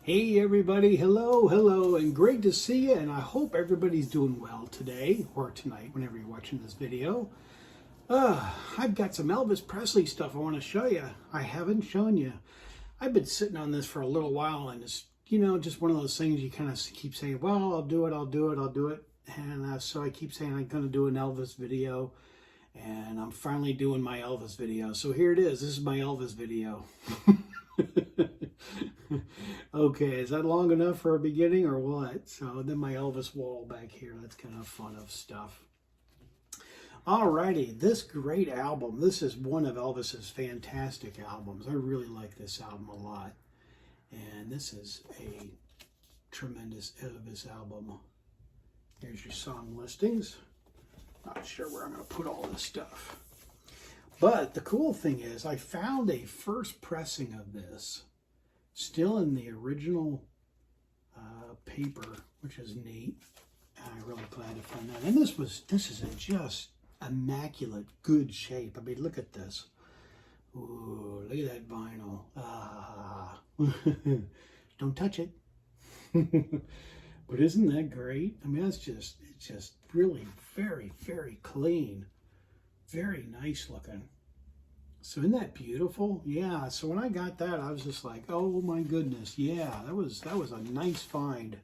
Hey everybody, hello, and great to see you, and I hope everybody's doing well today, or tonight, whenever you're watching this video. I've got some Elvis Presley stuff I want to show you. I haven't shown you. I've been sitting on this for a little while, and it's, just one of those things you kind of keep saying, well, I'll do it, and so I keep saying I'm going to do an Elvis video, and I'm finally doing my Elvis video. So here it is. This is my Elvis video. Okay, is that long enough for a beginning or what? So then my Elvis wall back here, that's kind of fun of stuff. Alrighty, this great album, this is one of Elvis's fantastic albums. I really like this album a lot. And this is a tremendous Elvis album. Here's your song listings. Not sure where I'm going to put all this stuff. But the cool thing is I found a first pressing of this. Still in the original paper, which is neat. And I'm really glad to find that. And this is in just immaculate, good shape. I mean, look at this. Ooh, look at that vinyl. Don't touch it. But isn't that great? I mean, it's just really very, very clean. Very nice looking. So isn't that beautiful? Yeah, so when I got that, I was just like, oh my goodness, yeah, that was a nice find.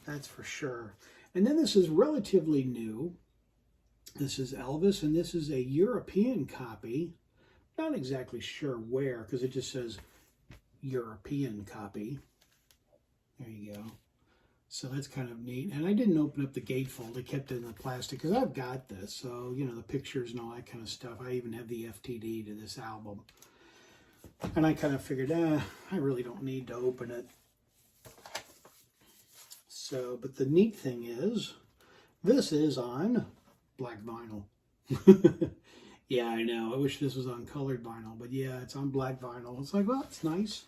That's for sure. And then this is relatively new. This is Elvis, and this is a European copy. Not exactly sure where, because it just says European copy. There you go. So that's kind of neat. And I didn't open up the gatefold. I kept it in the plastic because I've got this. So, the pictures and all that kind of stuff. I even have the FTD to this album. And I kind of figured, I really don't need to open it. So, but the neat thing is, this is on black vinyl. Yeah, I know. I wish this was on colored vinyl. But yeah, it's on black vinyl. It's like, well, it's nice.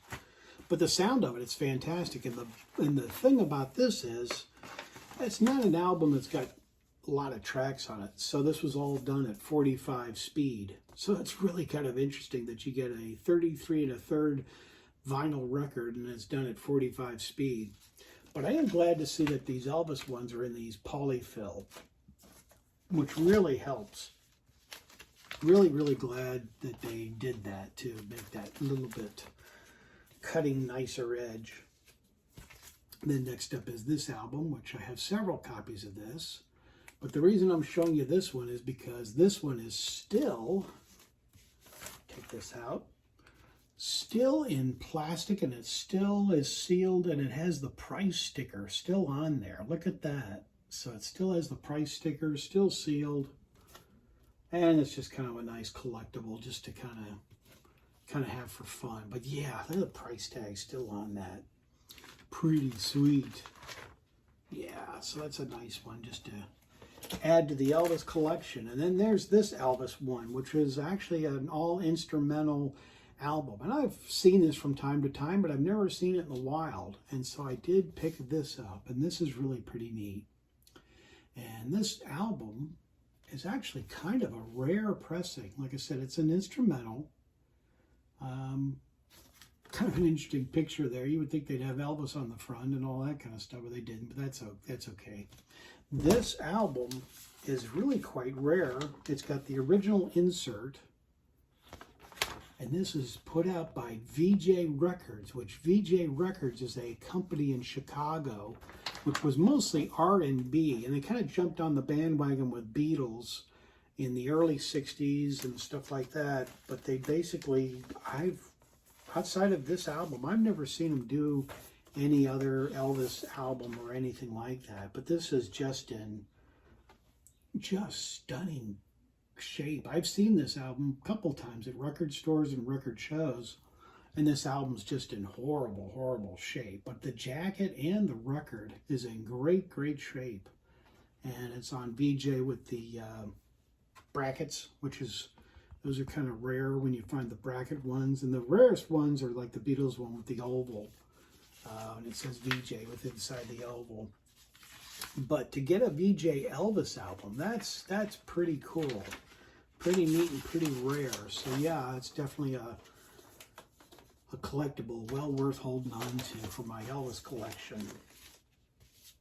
But the sound of it's fantastic. And the thing about this is, it's not an album that's got a lot of tracks on it. So this was all done at 45 speed. So it's really kind of interesting that you get a 33 1/3 vinyl record and it's done at 45 speed. But I am glad to see that these Elvis ones are in these polyfill, which really helps. Really, really glad that they did that to make that little bit cutting nicer edge. Then next up is this album, which I have several copies of this. But the reason I'm showing you this one is because this one is still, take this out, still in plastic, and it still is sealed, and it has the price sticker still on there. Look at that. So it still has the price sticker, still sealed. And it's just kind of a nice collectible just to kind of have for fun. But yeah, the price tag still on that. Pretty sweet. Yeah, so that's a nice one just to add to the Elvis collection. And then there's this Elvis one, which is actually an all-instrumental album. And I've seen this from time to time, but I've never seen it in the wild. And so I did pick this up, and this is really pretty neat. And this album is actually kind of a rare pressing. Like I said, it's an instrumental. Kind of an interesting picture there. You would think they'd have Elvis on the front and all that kind of stuff, but they didn't. But that's okay. This album is really quite rare. It's got the original insert, and this is put out by VJ Records, which VJ Records is a company in Chicago, which was mostly R&B, and they kind of jumped on the bandwagon with Beatles in the early 60s and stuff like that. But they basically, outside of this album, I've never seen them do any other Elvis album or anything like that. But this is just in stunning shape. I've seen this album a couple times at record stores and record shows, and this album's just in horrible, horrible shape. But the jacket and the record is in great, great shape. And it's on VJ with the brackets, those are kind of rare when you find the bracket ones. And the rarest ones are like the Beatles one with the oval. And it says VJ with inside the oval. But to get a VJ Elvis album, that's pretty cool. Pretty neat and pretty rare. So yeah, it's definitely a collectible well worth holding on to for my Elvis collection.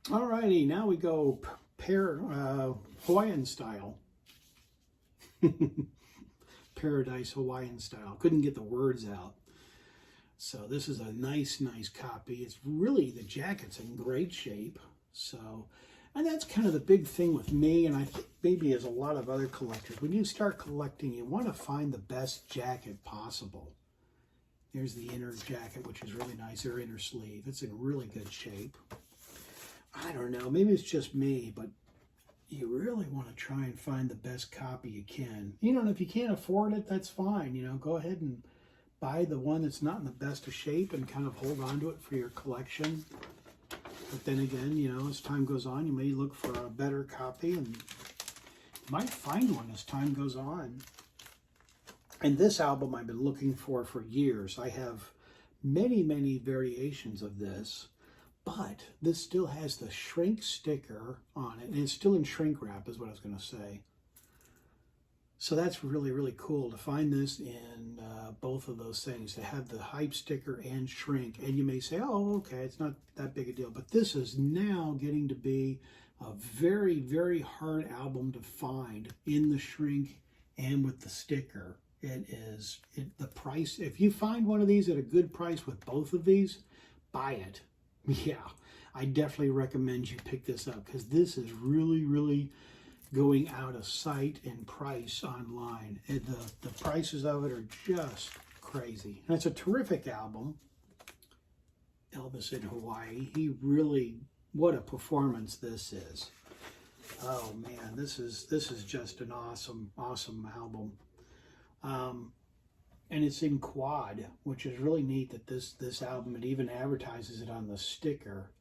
Alrighty, now we go Hawaiian style. Paradise Hawaiian style. Couldn't get the words out. So this is a nice copy. It's really, the jacket's in great shape. So, and that's kind of the big thing with me, and I think maybe as a lot of other collectors. When you start collecting, you want to find the best jacket possible. There's the inner jacket, which is really nice, or inner sleeve. It's in really good shape. I don't know, maybe it's just me, but you really want to try and find the best copy you can. You know, and if you can't afford it, that's fine. You know, go ahead and buy the one that's not in the best of shape and kind of hold on to it for your collection. But then again, you know, as time goes on, you may look for a better copy and you might find one as time goes on. And this album I've been looking for years. I have many variations of this. But this still has the shrink sticker on it, and it's still in shrink wrap is what I was going to say. So that's really cool to find this in both of those things, to have the hype sticker and shrink. And you may say, oh, okay, it's not that big a deal. But this is now getting to be a very hard album to find in the shrink and with the sticker. The price, if you find one of these at a good price with both of these, buy it. Yeah, I definitely recommend you pick this up because this is really going out of sight in price online. And the prices of it are just crazy. And it's a terrific album. Elvis in Hawaii. He really, what a performance this is. Oh man, this is just an awesome album. And it's in quad, which is really neat that this album, it even advertises it on the sticker,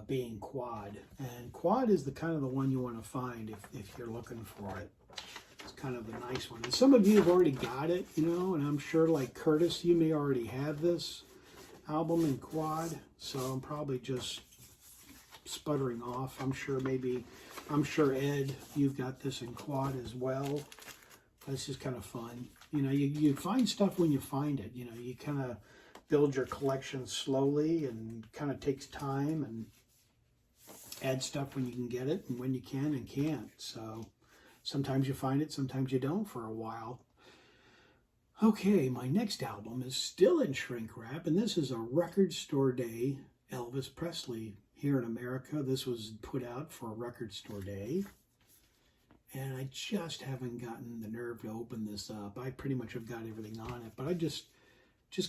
being quad. And quad is the kind of the one you want to find if you're looking for it. It's kind of the nice one. And some of you have already got it, you know, and I'm sure like Curtis, you may already have this album in quad. So I'm probably just sputtering off. I'm sure Ed, you've got this in quad as well. This is kind of fun. You know, you find stuff when you find it. You know, you kind of build your collection slowly and kind of takes time and add stuff when you can get it and when you can and can't. So sometimes you find it, sometimes you don't for a while. Okay, my next album is still in shrink wrap, and this is a Record Store Day Elvis Presley here in America. This was put out for a Record Store Day. And I just haven't gotten the nerve to open this up. I pretty much have got everything on it, but I just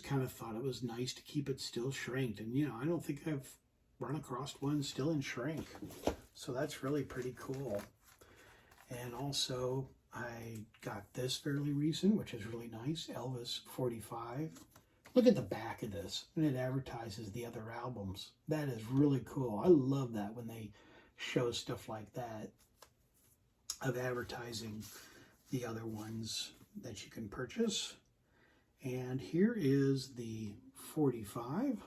kind of thought it was nice to keep it still shrinked. And, you know, I don't think I've run across one still in shrink. So that's really pretty cool. And also, I got this fairly recent, which is really nice, Elvis 45. Look at the back of this, and it advertises the other albums. That is really cool. I love that when they show stuff like that, of advertising the other ones that you can purchase. And here is the 45.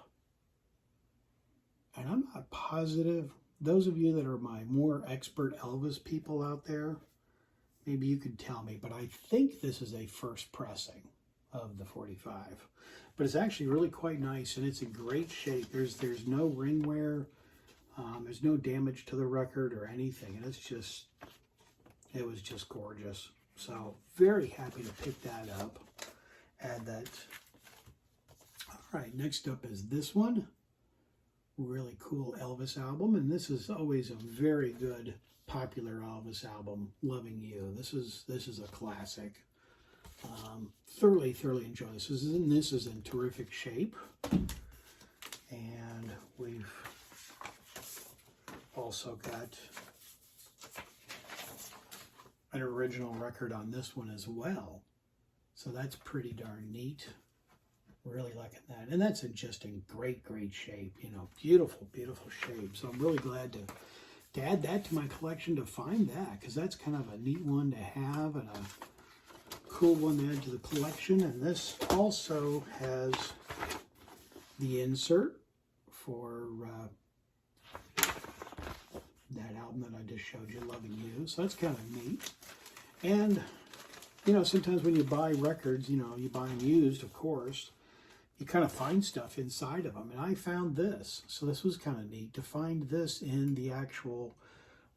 And I'm not positive. Those of you that are my more expert Elvis people out there, maybe you could tell me, but I think this is a first pressing of the 45. But it's actually really quite nice, and it's in great shape. There's no ring wear. There's no damage to the record or anything. And it was just gorgeous. So very happy to pick that up. Add that. All right, next up is this one. Really cool Elvis album. And this is always a very good, popular Elvis album, Loving You. This is a classic. Thoroughly enjoy this. This is in terrific shape. And we've also got an original record on this one as well. So that's pretty darn neat. Really liking that. And that's just in great shape. You know, beautiful shape. So I'm really glad to add that to my collection, to find that, because that's kind of a neat one to have and a cool one to add to the collection. And this also has the insert for that album that I just showed you, Loving You. So that's kind of neat. And, you know, sometimes when you buy records, you know, you buy them used, of course, you kind of find stuff inside of them. And I found this. So this was kind of neat to find this in the actual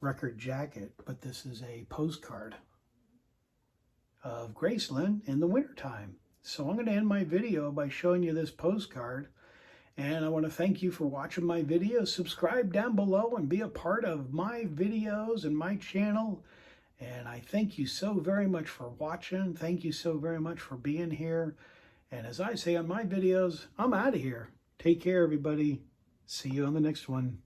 record jacket. But this is a postcard of Graceland in the wintertime. So I'm going to end my video by showing you this postcard. And I want to thank you for watching my videos. Subscribe down below and be a part of my videos and my channel. And I thank you so very much for watching. Thank you so very much for being here. And as I say on my videos, I'm out of here. Take care, everybody. See you on the next one.